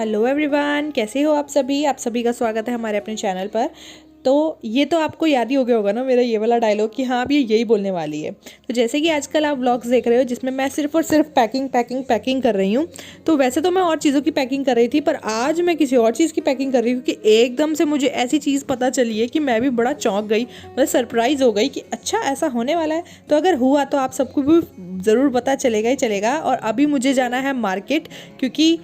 Hello everyone, कैसे हो आप सभी का स्वागत है हमारे अपने चैनल पर। तो ये तो आपको याद ही हो गया होगा ना मेरा ये वाला डायलॉग कि हाँ अब ये यही बोलने वाली है। तो जैसे कि आजकल आप व्लॉग्स देख रहे हो जिसमें मैं सिर्फ और सिर्फ पैकिंग कर रही हूँ। तो वैसे तो मैं और चीज़ों की पैकिंग कर रही थी, पर आज मैं किसी और चीज़ की पैकिंग कर रही हूँ कि एकदम से मुझे ऐसी चीज़ पता चली है कि मैं भी बड़ा चौंक गई, मतलब सरप्राइज़ हो गई कि अच्छा ऐसा होने वाला है। तो अगर हुआ तो आप सबको भी ज़रूर पता चलेगा ही चलेगा। और अभी मुझे जाना है मार्केट, क्योंकि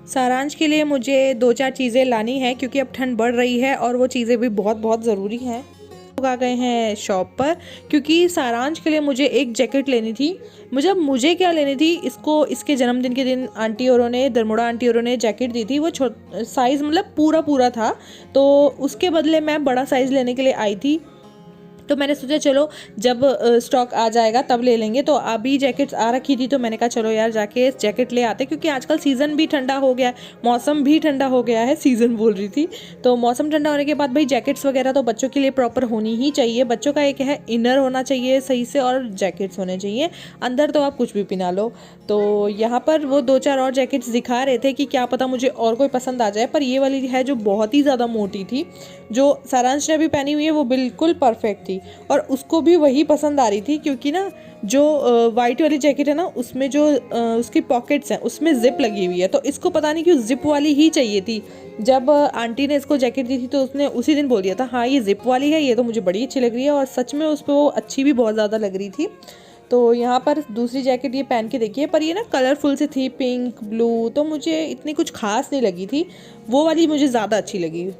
सारांश के लिए मुझे 2-4 चीज़ें लानी है, क्योंकि अब ठंड बढ़ रही है और वो चीज़ें भी बहुत बहुत ज़रूरी हैं। लोग आ गए हैं शॉप पर, क्योंकि सारांश के लिए मुझे एक जैकेट लेनी थी। मुझे क्या लेनी थी, इसके जन्मदिन के दिन दरमुड़ा आंटी औरों ने जैकेट दी थी। वो साइज़ मतलब पूरा था, तो उसके बदले मैं बड़ा साइज़ लेने के लिए आई थी। तो मैंने सोचा चलो जब स्टॉक आ जाएगा तब ले लेंगे। तो अभी जैकेट्स आ रखी थी, तो मैंने कहा चलो यार जाके जैकेट ले आते, क्योंकि आजकल सीज़न भी ठंडा हो गया है, मौसम भी ठंडा हो गया है, सीज़न बोल रही थी। तो मौसम ठंडा होने के बाद भाई जैकेट्स वगैरह तो बच्चों के लिए प्रॉपर होनी ही चाहिए। बच्चों का एक है इनर होना चाहिए सही से, और जैकेट्स होने चाहिए। अंदर तो आप कुछ भी पहना लो। तो यहाँ पर वो 2-4 और जैकेट्स दिखा रहे थे कि क्या पता मुझे और कोई पसंद आ जाए, पर ये वाली है जो बहुत ही ज़्यादा मोटी थी, जो सारांश ने भी पहनी हुई है, वो बिल्कुल परफेक्ट थी और उसको भी वही पसंद आ रही थी। क्योंकि ना जो वाइट वाली जैकेट है ना, उसमें जो उसकी पॉकेट्स हैं उसमें जिप लगी हुई है, तो इसको पता नहीं क्यों जिप वाली ही चाहिए थी। जब आंटी ने इसको जैकेट दी थी तो उसने उसी दिन बोल दिया था हाँ ये जिप वाली है, ये तो मुझे बड़ी अच्छी लग रही है। और सच में उस पर वो अच्छी भी बहुत ज़्यादा लग रही थी। तो यहाँ पर दूसरी जैकेट ये पहन के देखिए, पर ये ना कलरफुल से थी, पिंक ब्लू, तो मुझे इतनी कुछ खास नहीं लगी थी। वो वाली मुझे ज़्यादा अच्छी लगी,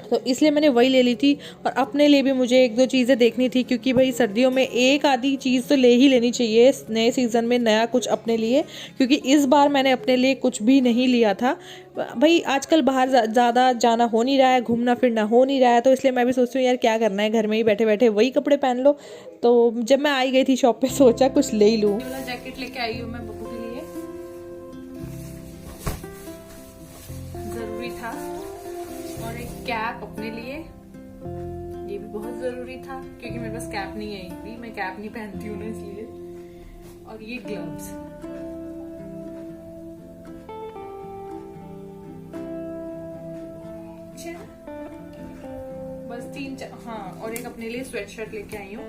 तो इसलिए मैंने वही ले ली थी। और अपने लिए भी मुझे 1-2 चीज़ें देखनी थी, क्योंकि भाई सर्दियों में एक आधी चीज़ तो ले ही लेनी चाहिए नए सीज़न में, नया कुछ अपने लिए। क्योंकि इस बार मैंने अपने लिए कुछ भी नहीं लिया था। भाई आजकल बाहर ज़्यादा जाना हो नहीं रहा है, घूमना फिरना हो नहीं रहा है, तो इसलिए मैं भी सोचती हूँ यार क्या करना है, घर में ही बैठे बैठे वही कपड़े पहन लो। तो जब मैं आई गई थी शॉप पर, सोचा कुछ ले ही लूँ। जैकेट लेके आई हूँ मैं बब्बू के लिए, जरूरी था। और एक कैप अपने लिए, ये भी बहुत जरूरी था, क्योंकि मेरे पास कैप नहीं है, भी मैं कैप नहीं पहनती हूँ ना इसलिए। और ये ग्लव्स, बस 3-4। हाँ, और एक अपने लिए स्वेट शर्ट लेके आई हूँ।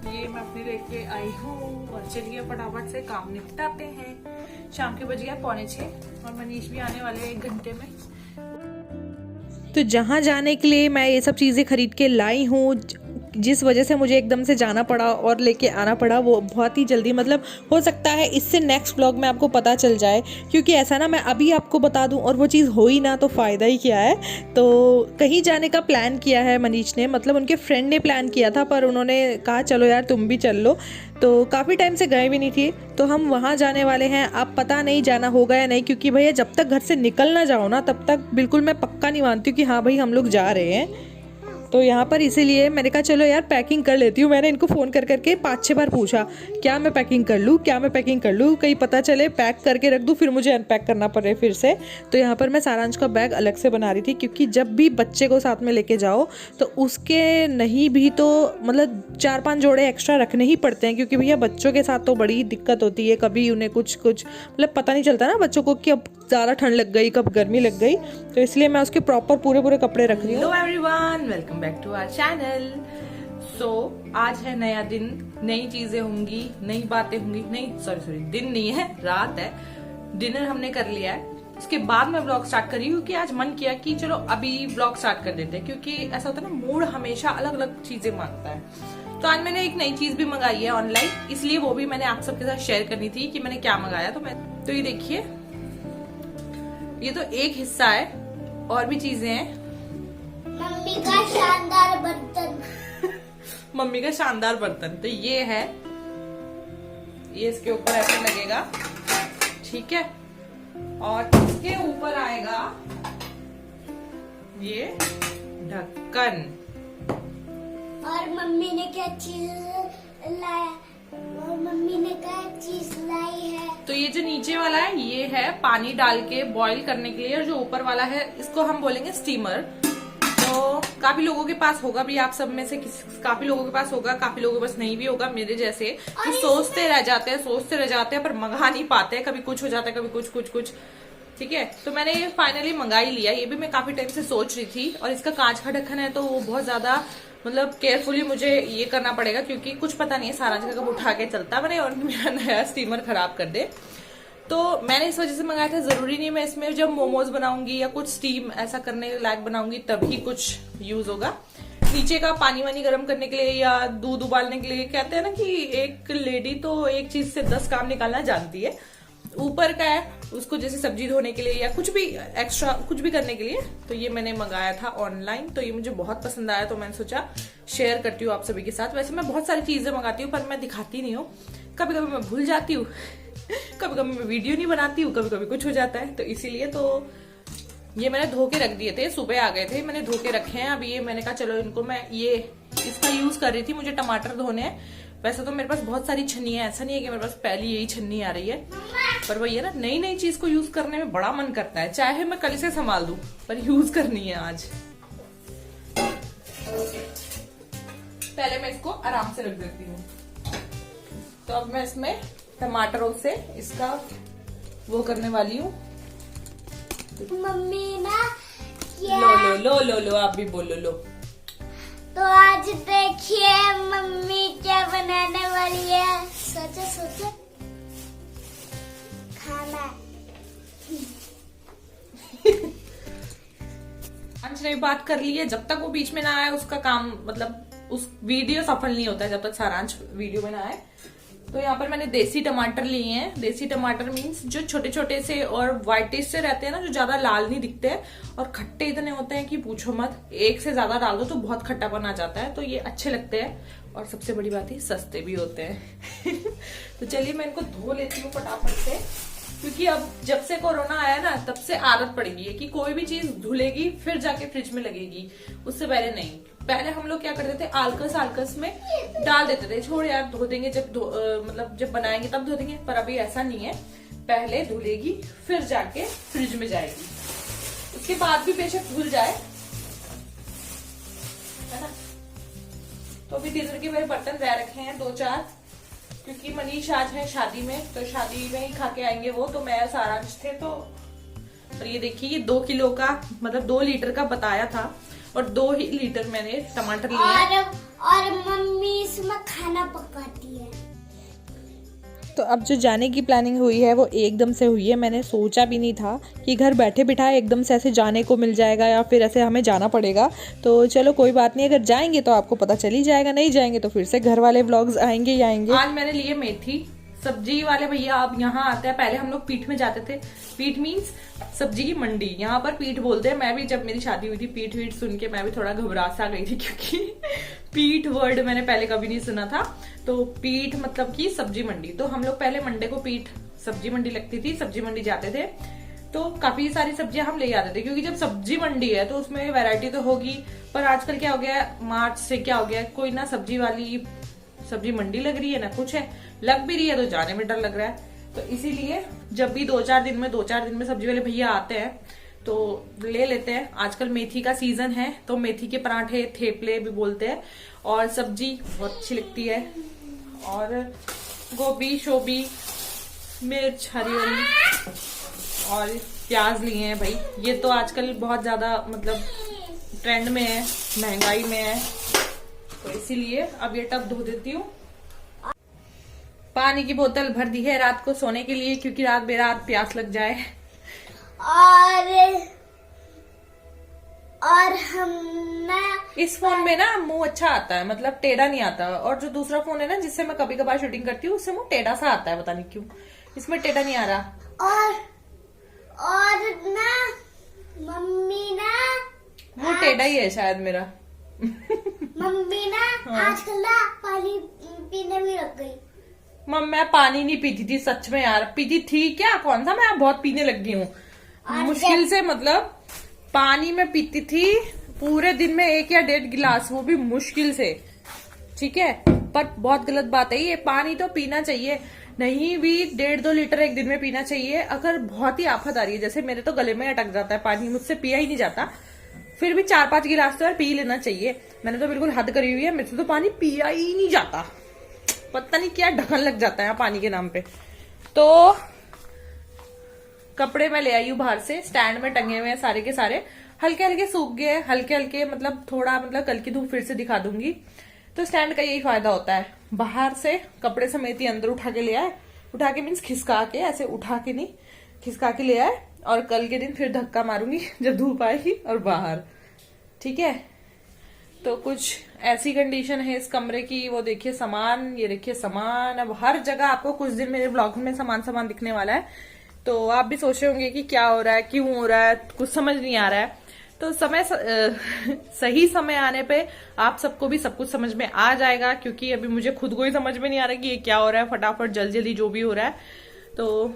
ये मैं अपने लेके आई हूँ। और चलिए फटाफट से काम निपटाते हैं। शाम के बज गया 5:45 और मनीष भी आने वाले 1 घंटे में। तो जहाँ जाने के लिए मैं ये सब चीज़ें खरीद के लाई हूँ, जिस वजह से मुझे एकदम से जाना पड़ा और लेके आना पड़ा, वो बहुत ही जल्दी, मतलब हो सकता है इससे नेक्स्ट व्लॉग में आपको पता चल जाए। क्योंकि ऐसा ना मैं अभी आपको बता दूं और वो चीज़ हो ही ना, तो फ़ायदा ही क्या है। तो कहीं जाने का प्लान किया है मनीष ने, मतलब उनके फ्रेंड ने प्लान किया था, पर उन्होंने कहा चलो यार तुम भी चल लो। तो काफ़ी टाइम से गए भी नहीं थे, तो हम वहाँ जाने वाले हैं। अब पता नहीं जाना होगा या नहीं, क्योंकि भैया जब तक घर से निकल ना जाओ ना, तब तक बिल्कुल मैं पक्का नहीं मानती हूँ कि हाँ भाई हम लोग जा रहे हैं। तो यहाँ पर इसीलिए मैंने कहा चलो यार पैकिंग कर लेती हूँ। मैंने इनको फ़ोन कर करके 5-6 बार पूछा क्या मैं पैकिंग कर लूँ, कहीं पता चले पैक करके रख दूँ फिर मुझे अनपैक करना पड़े फिर से। तो यहाँ पर मैं सारांश का बैग अलग से बना रही थी, क्योंकि जब भी बच्चे को साथ में लेके जाओ तो उसके नहीं भी तो मतलब 4-5 जोड़े एक्स्ट्रा रखने ही पड़ते हैं। क्योंकि भैया बच्चों के साथ तो बड़ी दिक्कत होती है, कभी उन्हें कुछ मतलब पता नहीं चलता ना बच्चों को कि अब ज़्यादा ठंड लग गई, कब गर्मी लग गई। तो इसलिए मैं उसके प्रॉपर पूरे कपड़े रख रही हूँ। Hello everyone, welcome back to our channel. So आज है नया दिन, नई चीजें होंगी, नई बातें होंगी। सॉरी दिन नहीं है, रात है। डिनर हमने कर लिया है, उसके बाद मैं ब्लॉग स्टार्ट कर रही हूँ। क्योंकि आज मन किया कि चलो अभी ब्लॉग स्टार्ट कर देते हैं, क्योंकि ऐसा होता है ना मूड हमेशा अलग अलग चीजें मांगता है। तो आज मैंने एक नई चीज भी मंगाई है ऑनलाइन, इसलिए वो भी मैंने आप सबके साथ शेयर करनी थी कि मैंने क्या मंगाया। तो ये देखिए, ये तो एक हिस्सा है, और भी चीजें हैं। मम्मी का शानदार बर्तन मम्मी का शानदार बर्तन, तो ये है, ये इसके ऊपर ऐसे लगेगा, ठीक है। और इसके ऊपर आएगा ये ढक्कन। और मम्मी ने क्या चीज लाया, और मम्मी ने क्या चीज लाई है। तो ये जो नीचे वाला है ये है पानी डाल के बॉईल करने के लिए, और जो ऊपर वाला है इसको हम बोलेंगे स्टीमर। तो काफी लोगों के पास होगा भी, आप सब में से काफी लोगों के पास होगा, काफी लोगों के पास नहीं भी होगा, मेरे जैसे जो सोचते रह जाते हैं पर मंगा नहीं पाते हैं, कभी कुछ हो जाता है, कभी कुछ। ठीक है, तो मैंने ये फाइनली मंगा ही लिया। ये भी मैं काफी टाइम से सोच रही थी, और इसका कांच का ढक्कन है तो वो बहुत ज्यादा मतलब केयरफुली मुझे ये करना पड़ेगा, क्योंकि कुछ पता नहीं है सारा जगह कब उठा के चलता मैंने और मेरा नया स्टीमर खराब कर दे। तो मैंने इस वजह से मंगाया था। जरूरी नहीं मैं इसमें जब मोमोज बनाऊंगी या कुछ स्टीम ऐसा करने लायक बनाऊंगी तभी कुछ यूज होगा। नीचे का पानी वानी गर्म करने के लिए या दूध उबालने के लिए, कहते हैं ना कि एक लेडी तो एक चीज से 10 काम निकालना जानती है। ऊपर का है उसको जैसे सब्जी धोने के लिए या कुछ भी एक्स्ट्रा कुछ भी करने के लिए। तो ये मैंने मंगाया था ऑनलाइन, तो ये मुझे बहुत पसंद आया, तो मैंने सोचा शेयर करती हूँ आप सभी के साथ। वैसे मैं बहुत सारी चीजें मंगाती हूँ पर मैं दिखाती नहीं हूँ, कभी कभी मैं भूल जाती हूँ, कभी कभी मैं वीडियो नहीं बनाती हूँ, कभी कभी कुछ हो जाता है, तो इसीलिए तो ये मैंने धो के रख दिए थे। सुबह आ गए थे, मैंने धो के रखे हैं। अभी ये मैंने कहा चलो इनको मैं ये इसका यूज कर रही थी, मुझे टमाटर धोने हैं। वैसे तो मेरे पास बहुत सारी छन्नी है, ऐसा नहीं है कि मेरे पास पहली यही छन्नी आ रही है, पर वही है ना, नई नई चीज को यूज करने में बड़ा मन करता है, चाहे मैं कल से संभाल दूं पर यूज करनी है आज। पहले मैं इसको आराम से रख देती हूँ। तो अब मैं इसमें टमाटरों से इसका वो करने वाली हूँ। मम्मी ना क्या लो आप भी बोलो लो। तो आज देखिए मम्मी क्या बनाने वाली है। सोचो खाना। अंश ने बात कर ली है, जब तक वो बीच में ना आए उसका काम मतलब उस वीडियो सफल नहीं होता है, जब तक सारांश वीडियो में ना आए। तो यहाँ पर मैंने देसी टमाटर लिए हैं। देसी टमाटर मीन्स जो छोटे छोटे से और व्हाइटिश से रहते हैं ना, जो ज्यादा लाल नहीं दिखते हैं और खट्टे इतने होते हैं कि पूछो मत। एक से ज्यादा डाल दो तो बहुत खट्टापन आ जाता है, तो ये अच्छे लगते हैं और सबसे बड़ी बात है सस्ते भी होते हैं। तो चलिए मैं इनको धो लेती हूँ फटाफट से, क्योंकि अब जब से कोरोना आया ना तब से आदत पड़ गई है कि कोई भी चीज धुलेगी फिर जाके फ्रिज में लगेगी, उससे पहले नहीं। पहले हम लोग क्या करते थे, आलकस में डाल देते थे, छोड़ यार धो देंगे मतलब जब बनाएंगे तब धो देंगे, पर अभी ऐसा नहीं है, पहले धुलेगी फिर जाके फ्रिज में जाएगी, उसके बाद भी बेशक धुल जाए, है ना। तो अभी डिनर के मेरे बर्तन रह रखे हैं 2-4, क्योंकि मनीष आज है शादी में, तो शादी में ही खा के आएंगे वो, तो मैं सारांश थे तो। और ये देखिए ये 2 किलो का मतलब 2 लीटर का बताया था और 2 ही लीटर मैंने टमाटर लिए और मम्मी इसमें खाना पकाती है। तो अब जो जाने की प्लानिंग हुई है वो एकदम से हुई है। मैंने सोचा भी नहीं था कि घर बैठे बिठाए एकदम से ऐसे जाने को मिल जाएगा या फिर ऐसे हमें जाना पड़ेगा। तो चलो कोई बात नहीं, अगर जाएंगे तो आपको पता चल ही जाएगा, नहीं जाएंगे तो फिर से घर वाले व्लॉग्स आएंगे ही आएंगे। आज मैंने लिए मेथी। सब्जी वाले भैया अब यहाँ आते हैं, पहले हम लोग पीठ में जाते थे। पीठ मीन्स सब्जी की मंडी, यहाँ पर पीठ बोलते हैं। मैं भी जब मेरी शादी हुई थी पीठ वीठ सुन के मैं भी थोड़ा घबरा सा गई थी, क्योंकि पीठ वर्ड मैंने पहले कभी नहीं सुना था। तो पीठ मतलब की सब्जी मंडी। तो हम लोग पहले मंडे को पीठ सब्जी मंडी लगती थी, सब्जी मंडी जाते थे, तो काफी सारी सब्जियां हम ले आते थे, क्योंकि जब सब्जी मंडी है तो उसमें वैरायटी तो होगी। पर आजकल क्या हो गया है, मार्च से क्या हो गया है, कोई ना सब्जी वाली सब्जी मंडी लग रही है ना कुछ है, लग भी रही है तो जाने में डर लग रहा है। तो इसीलिए जब भी 2-4 दिन में सब्जी वाले भैया आते हैं तो ले लेते हैं। आजकल मेथी का सीजन है तो मेथी के पराठे, थेपले भी बोलते हैं, और सब्जी बहुत अच्छी लगती है। और गोभी, शोभी, मिर्च हरी वाली और प्याज लिए हैं भाई। ये तो आजकल बहुत ज्यादा मतलब ट्रेंड में है, महंगाई में है, तो इसीलिए अब ये टब धो देती हूँ। पानी की बोतल भर दी है रात को सोने के लिए, क्योंकि रात बेरात प्यास लग जाए। और हम ना इस फोन में ना मुंह अच्छा आता है, मतलब टेढ़ा नहीं आता। और जो दूसरा फोन है ना जिससे मैं कभी कभार शूटिंग करती हूँ, उससे मुंह टेढ़ा सा आता है, पता नहीं क्यों। इसमें टेढ़ा नहीं आ रहा। और ना मम्मी ना मुंह टेढ़ा ही है शायद मेरा। मम्मी ना आजकल ना पानी पीने भी लग गई। मैं पानी नहीं पीती थी सच में यार, पीती थी क्या, कौन सा, मैं बहुत पीने लग गई हूँ मुश्किल से। मतलब पानी में पीती थी पूरे दिन में 1 या 1.5 गिलास, वो भी मुश्किल से, ठीक है। पर बहुत गलत बात है ये, पानी तो पीना चाहिए, नहीं भी 1.5-2 लीटर एक दिन में पीना चाहिए। अगर बहुत ही आफत आ रही है, जैसे मेरे तो गले में अटक जाता है पानी, मुझसे पिया ही नहीं जाता, फिर भी 4-5 गिलास तो यार पी लेना चाहिए। मैंने तो बिल्कुल हद करी हुई है, मेरे से तो पानी पिया ही नहीं जाता, पता नहीं क्या ढक्कन लग जाता है पानी के नाम पे। तो कपड़े मैं ले आई हूँ बाहर से, स्टैंड में टंगे हुए हैं सारे के सारे, हल्के हल्के सूख गए, हल्के हल्के मतलब थोड़ा, मतलब कल की धूप फिर से दिखा दूंगी। तो स्टैंड का यही फायदा होता है, बाहर से कपड़े समेत ही अंदर उठा के ले आए, उठा के मीन्स खिसका के, ऐसे उठा के नहीं, खिसका के ले आए, और कल के दिन फिर धक्का मारूंगी जब धूप आएगी और बाहर, ठीक है। तो कुछ ऐसी कंडीशन है इस कमरे की। वो देखिए सामान, ये देखिए सामान, अब हर जगह आपको कुछ दिन मेरे ब्लॉग में सामान दिखने वाला है। तो आप भी सोच रहे होंगे कि क्या हो रहा है, क्यों हो रहा है, कुछ समझ नहीं आ रहा है। तो सही समय आने पे आप सबको भी सब कुछ समझ में आ जाएगा, क्योंकि अभी मुझे खुद को ही समझ में नहीं आ रहा कि ये क्या हो रहा है। फटाफट जल्दी जो भी हो रहा है, तो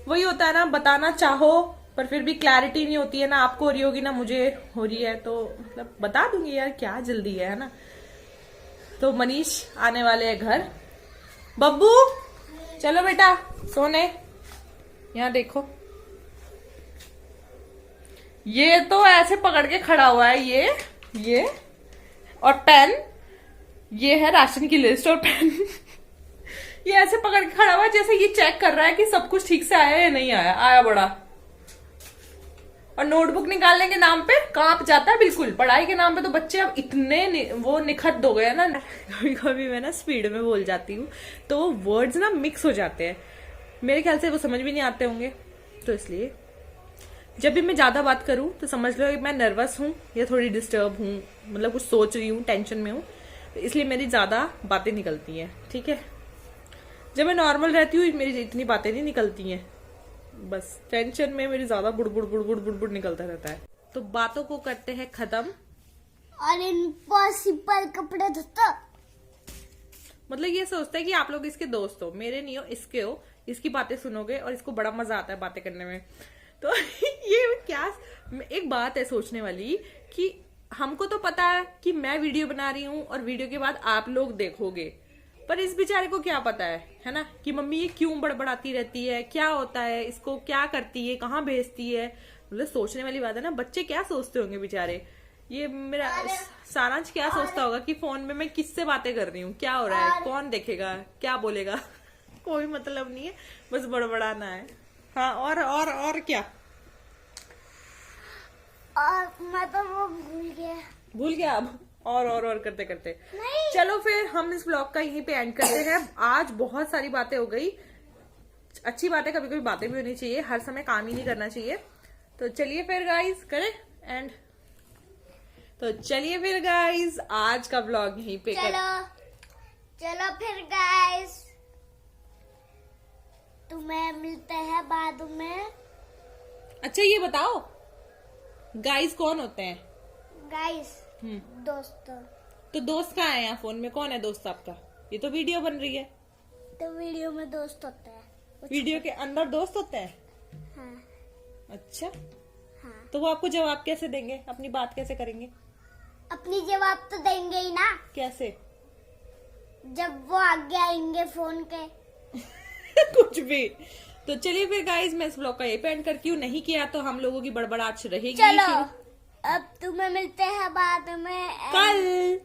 वही होता है ना, बताना चाहो पर फिर भी क्लैरिटी नहीं होती है ना, आपको हो रही होगी ना मुझे हो रही है, तो मतलब बता दूंगी यार, क्या जल्दी है ना। तो मनीष आने वाले हैं घर। बब्बू चलो बेटा सोने, यहाँ देखो, ये तो ऐसे पकड़ के खड़ा हुआ है, ये और पेन, ये है राशन की लिस्ट और पेन ये ऐसे पकड़ के खड़ा हुआ है जैसे ये चेक कर रहा है कि सब कुछ ठीक से आया या नहीं आया। आया बड़ा, और नोटबुक निकालने के नाम पे कांप जाता है बिल्कुल। पढ़ाई के नाम पे तो बच्चे अब इतने वो निखत हो गए ना, कभी कभी मैं ना स्पीड में बोल जाती हूँ तो वर्ड्स ना मिक्स हो जाते हैं, मेरे ख्याल से वो समझ भी नहीं आते होंगे। तो इसलिए जब भी मैं ज्यादा बात करूं तो समझ लो मैं नर्वस हूं या थोड़ी डिस्टर्ब हूं, मतलब कुछ सोच रही हूँ, टेंशन में हूं, तो इसलिए मेरी ज्यादा बातें निकलती हैं, ठीक है। जब मैं नॉर्मल रहती हूँ मेरी इतनी बातें नहीं निकलती हैं, बस टेंशन में मेरी ज्यादा बुड़ निकलता रहता है। तो बातों को करते हैं खत्म, और इम्पॉसिबल कपड़े धोता, मतलब ये सोचता है कि आप लोग इसके दोस्त हो, मेरे नहीं हो, इसके हो, इसकी बातें सुनोगे और इसको बड़ा मजा आता है बातें करने में। तो ये क्या, एक बात है सोचने वाली कि हमको तो पता है कि मैं वीडियो बना रही हूँ और वीडियो के बाद आप लोग देखोगे, पर इस बेचारे को क्या पता है ना, कि मम्मी ये क्यों बड़बड़ाती रहती है, क्या होता है, इसको क्या करती है, कहाँ भेजती है। मतलब सोचने वाली बात है ना, बच्चे क्या सोचते होंगे बेचारे। ये मेरा सारांश क्या सोचता होगा कि फोन में मैं किससे बातें कर रही हूँ, क्या हो रहा है, कौन देखेगा, क्या बोलेगा कोई मतलब नहीं है, बस बड़बड़ाना है। हाँ और क्या, और मैं तो वो भूल गया अब और करते करते नहीं। चलो फिर हम इस ब्लॉग का यहीं पे एंड करते हैं। आज बहुत सारी बातें हो गई, अच्छी बातें, कभी कभी बातें भी होनी चाहिए, हर समय काम ही नहीं करना चाहिए। तो चलिए फिर गाइस करें एंड, तो चलिए फिर गाइस आज का ब्लॉग यहीं पे चलो फिर गाइस, तुम्हें मिलते हैं बाद में। अच्छा ये बताओ गाइस कौन होते हैं? गाइस दोस्तों। तो दोस्त कहाँ है? यहाँ फोन में कौन है दोस्त आपका? ये तो वीडियो बन रही है। तो वीडियो में दोस्त होता है, वीडियो के अंदर दोस्त होते हैं? हाँ। अच्छा हाँ। तो वो आपको जवाब कैसे देंगे, अपनी बात कैसे करेंगे? अपनी जवाब तो देंगे ही ना, कैसे? जब वो आगे आएंगे फोन के कुछ भी। तो चलिए फिर गाइस मैं इस ब्लॉग का यही पे एंड करती हूँ, नहीं किया तो हम लोगों की बड़बड़ाहट रहेगी। चलो अब तुम्हें मिलते हैं बाद में कल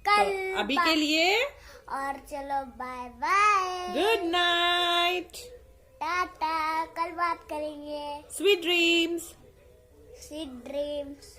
तो अभी के लिए और चलो bye bye, good night, tata, कल बात करेंगे। Sweet dreams, sweet dreams.